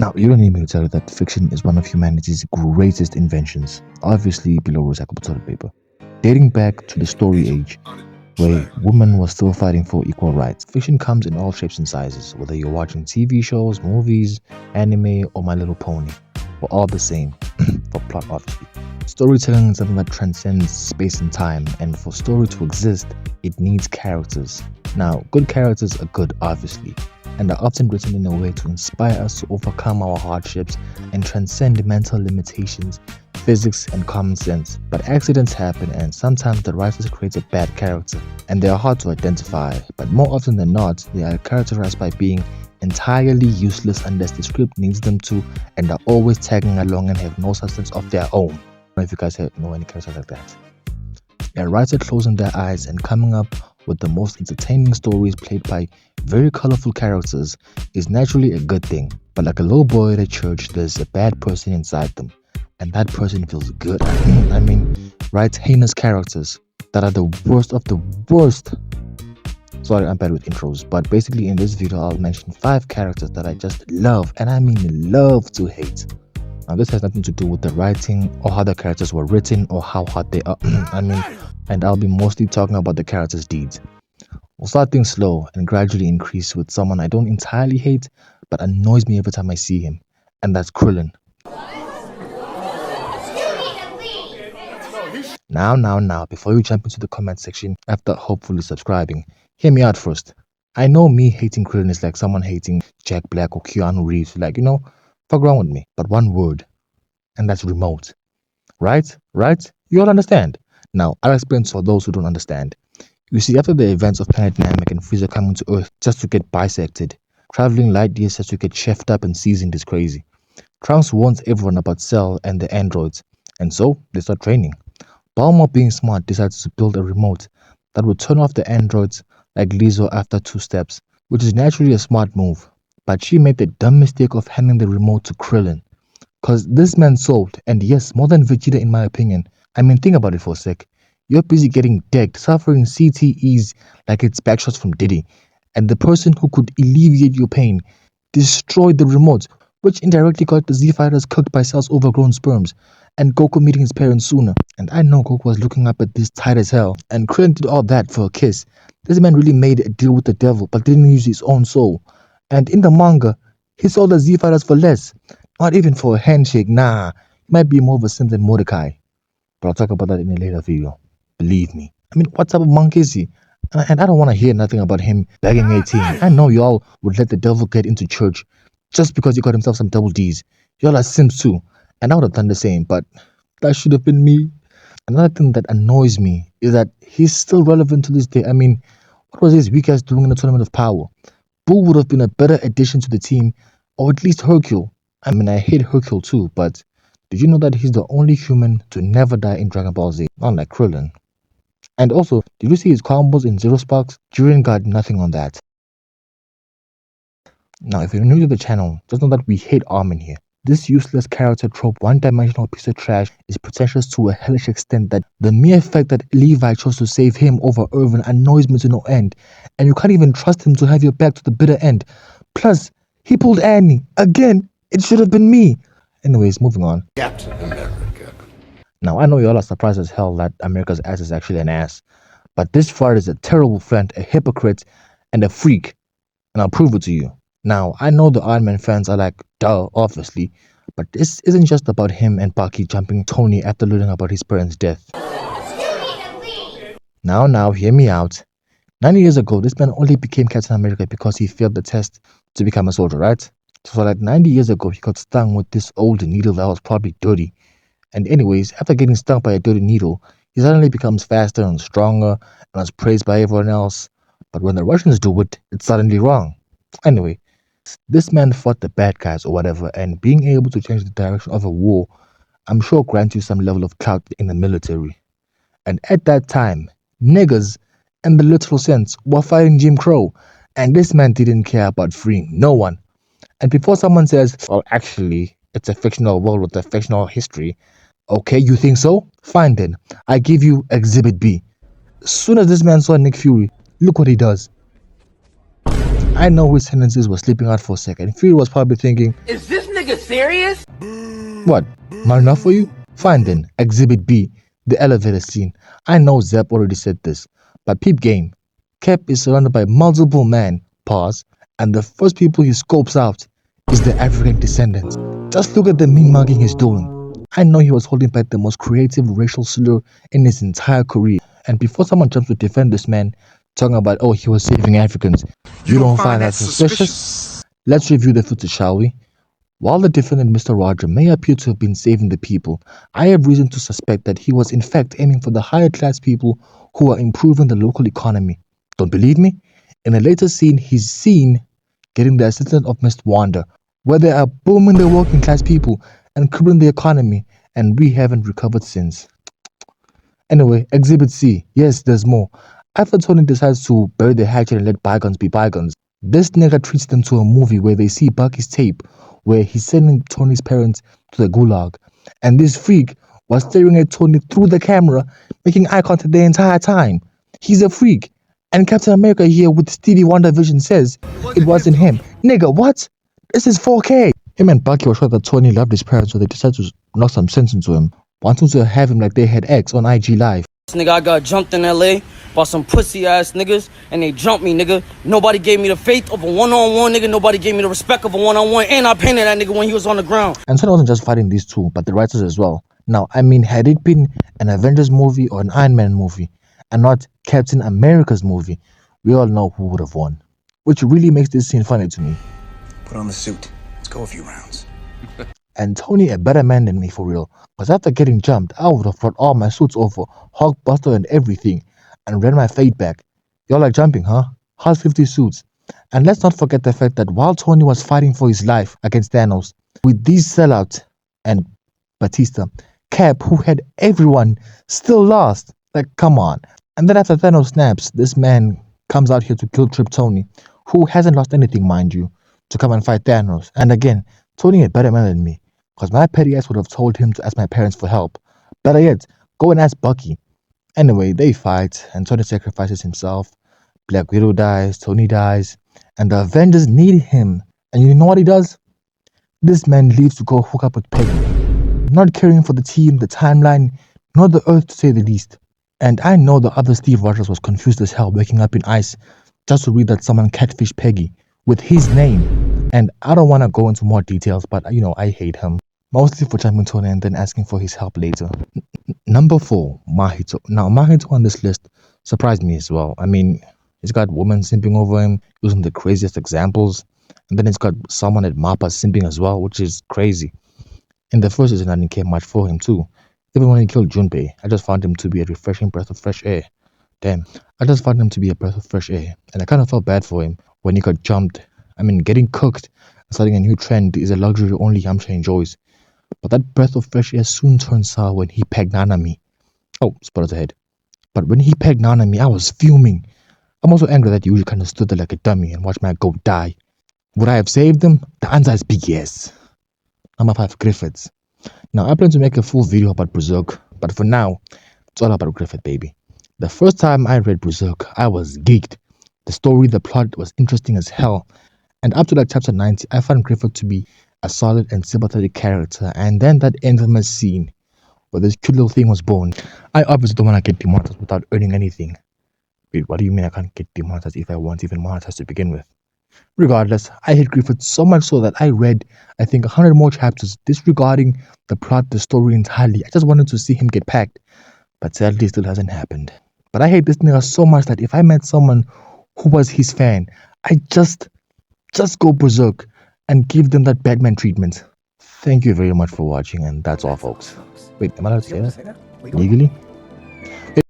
Now, you don't need me to tell you that fiction is one of humanity's greatest inventions, obviously below recyclable toilet paper. Dating back to the story age, where women were still fighting for equal rights, fiction comes in all shapes and sizes, whether you're watching TV shows, movies, anime, or My Little Pony. We're all the same, for plot obviously. Storytelling is something that transcends space and time, and for story to exist, it needs characters. Now, good characters are good, obviously, and are often written in a way to inspire us to overcome our hardships and transcend mental limitations, physics, and common sense. But accidents happen, and sometimes the writers create a bad character, and they are hard to identify, but more often than not, they are characterized by being entirely useless unless the script needs them to, and are always tagging along and have no substance of their own. I don't know if you guys know any characters like that. A writer closing their eyes and coming up with the most entertaining stories played by very colorful characters is naturally a good thing. But like a little boy at a church, there's a bad person inside them, and that person feels good. I mean, writes heinous characters that are the worst of the worst. Sorry, I'm bad with intros, but basically in this video I'll mention 5 characters that I just love, and I mean love to hate. Now this has nothing to do with the writing or how the characters were written or how hot they are. And I'll be mostly talking about the characters' deeds. We'll start things slow and gradually increase with someone I don't entirely hate but annoys me every time I see him, and that's Krillin. Now, before you jump into the comment section after hopefully subscribing, hear me out first. I know me hating Krillin is like someone hating Jack Black or Keanu Reeves, like, fuck around with me, but one word, and that's remote. Right? You all understand? Now, I'll explain for those who don't understand. You see, after the events of Planet Namek and Frieza coming to Earth just to get bisected, traveling light years just to get chefed up and seasoned is crazy. Trunks warns everyone about Cell and the androids, and so they start training. Bulma, being smart, decides to build a remote that would turn off the androids like Lizzo after 2 steps, which is naturally a smart move. But she made the dumb mistake of handing the remote to Krillin. Cause this man sold, and yes, more than Vegeta in my opinion. I mean, think about it for a sec. You're busy getting decked, suffering CTEs like it's backshots from Diddy, and the person who could alleviate your pain destroyed the remote, which indirectly got the Z-Fighters cooked by Cell's overgrown sperms, and Goku meeting his parents sooner. And I know Goku was looking up at this tight as hell, and Krillin did all that for a kiss. This man really made a deal with the devil, but didn't use his own soul. And in the manga, he sold the Z-Fighters for less. Not even for a handshake, nah. He might be more of a simp than Mordecai. But I'll talk about that in a later video. Believe me. I mean, what type of monk is he? And I don't want to hear nothing about him begging 18. I know y'all would let the devil get into church just because he got himself some double D's. Y'all are simps too. And I would have done the same, but that should have been me. Another thing that annoys me is that he's still relevant to this day. I mean, what was his weak ass doing in the Tournament of Power? Boo would have been a better addition to the team, or at least Hercule. I mean, I hate Hercule too, but did you know that he's the only human to never die in Dragon Ball Z, unlike Krillin? And also, did you see his combos in Zero Sparks? Jiren got nothing on that. Now, if you're new to the channel, just know that we hate Armin here. This useless character trope, one-dimensional piece of trash, is pretentious to a hellish extent that the mere fact that Levi chose to save him over Irvin annoys me to no end, and you can't even trust him to have your back to the bitter end. Plus, he pulled Annie. Again, it should have been me. Anyways, moving on. Captain America. Now, I know y'all are surprised as hell that America's ass is actually an ass, but this fraud is a terrible friend, a hypocrite, and a freak, and I'll prove it to you. Now, I know the Iron Man fans are like, duh, obviously, but this isn't just about him and Bucky jumping Tony after learning about his parents' death. Now, hear me out. 90 years ago, this man only became Captain America because he failed the test to become a soldier, right? So like 90 years ago, he got stung with this old needle that was probably dirty. And anyways, after getting stung by a dirty needle, he suddenly becomes faster and stronger and is praised by everyone else. But when the Russians do it, it's suddenly wrong. Anyway, this man fought the bad guys or whatever, and being able to change the direction of a war, I'm sure grants you some level of clout in the military. And at that time, niggers, in the literal sense, were fighting Jim Crow, and this man didn't care about freeing no one. And before someone says, well, actually, it's a fictional world with a fictional history, okay, you think so? Fine then, I give you Exhibit B. As soon as this man saw Nick Fury, look what he does. I know his sentences were slipping out for a second. Fury was probably thinking, Is this nigga serious? What? Not enough for you? Fine then. Exhibit B, the elevator scene. I know Zep already said this, but peep game. Cap is surrounded by multiple men, pause, and the first people he scopes out is the African descendants. Just look at the mean mugging he's doing. I know he was holding back the most creative racial slur in his entire career. And before someone jumps to defend this man, talking about, oh, he was saving Africans, you don't find that suspicious? Let's review the footage, shall we? While the defendant, Mr. Roger, may appear to have been saving the people, I have reason to suspect that he was in fact aiming for the higher class people who are improving the local economy. Don't believe me? In a later scene, he's seen getting the assistance of Mr. Wanda, where they are booming the working class people and crippling the economy, and we haven't recovered since. Anyway, Exhibit C. Yes, there's more. After Tony decides to bury the hatchet and let bygones be bygones, this nigga treats them to a movie where they see Bucky's tape where he's sending Tony's parents to the gulag. And this freak was staring at Tony through the camera, making eye contact the entire time. He's a freak. And Captain America here with Stevie Wonder Vision says it wasn't him. Nigga, what? This is 4K. Him and Bucky were sure that Tony loved his parents, so they decided to knock some sense into him, wanting to have him like they had X on IG Live. Nigga, I got jumped in LA by some pussy ass niggas, and they jumped me, nigga. Nobody gave me the faith of a one-on-one, nigga. Nobody gave me the respect of a one-on-one, and I painted that nigga when he was on the ground. And Tony wasn't just fighting these two, but the writers as well. Now, I mean, had it been an Avengers movie or an Iron Man movie, and not Captain America's movie, we all know who would have won. Which really makes this scene funny to me. Put on the suit. Let's go a few rounds. And Tony a better man than me for real, because after getting jumped, I would have brought all my suits over, Hulkbuster and everything, and ran my fade back. Y'all like jumping, huh? How's 50 suits? And let's not forget the fact that while Tony was fighting for his life against Thanos, with these sellouts and Batista, Cap, who had everyone, still lost. Like, come on. And then after Thanos snaps, this man comes out here to kill Trip Tony, who hasn't lost anything, mind you, to come and fight Thanos. And again, Tony a better man than me, because my petty ass would have told him to ask my parents for help. Better yet, go and ask Bucky. Anyway, they fight, and Tony sacrifices himself. Black Widow dies, Tony dies, and the Avengers need him. And you know what he does? This man leaves to go hook up with Peggy, not caring for the team, the timeline, nor the Earth to say the least. And I know the other Steve Rogers was confused as hell waking up in ice just to read that someone catfished Peggy with his name. And I don't want to go into more details, but you know, I hate him. Mostly for jumping Tony and then asking for his help later. Number 4, Mahito. Now, Mahito on this list surprised me as well. I mean, he's got women simping over him, using the craziest examples. And then he's got someone at Mappa simping as well, which is crazy. In the first season, I didn't care much for him too. Even when he killed Junpei, I just found him to be a refreshing breath of fresh air. Damn, I just found him to be a breath of fresh air. And I kind of felt bad for him when he got jumped. I mean, getting cooked and starting a new trend is a luxury only Yamcha enjoys. But that breath of fresh air soon turned sour when he pegged Nanami. Oh, spoilers ahead. But when he pegged Nanami, I was fuming. I'm also angry that Yuji kind of stood there like a dummy and watched my goat die. Would I have saved him? The answer is big yes. Number 5, Griffiths. Now, I plan to make a full video about Berserk, but for now, it's all about Griffith, baby. The first time I read Berserk, I was geeked. The story, the plot was interesting as hell. And up to like chapter 90, I found Griffith to be a solid and sympathetic character. And then that infamous scene where this cute little thing was born. I obviously don't want to get demonetized without earning anything. Wait, what do you mean I can't get demonetized if I weren't even monetized to begin with? Regardless, I hate Griffith so much so that I read, I think, 100 more chapters disregarding the plot, the story entirely. I just wanted to see him get packed. But sadly, it still hasn't happened. But I hate this nigga so much that if I met someone who was his fan, I just go berserk and give them that Batman treatment. Thank you very much for watching, and that's all, folks. Wait, am I allowed to say that? Legally?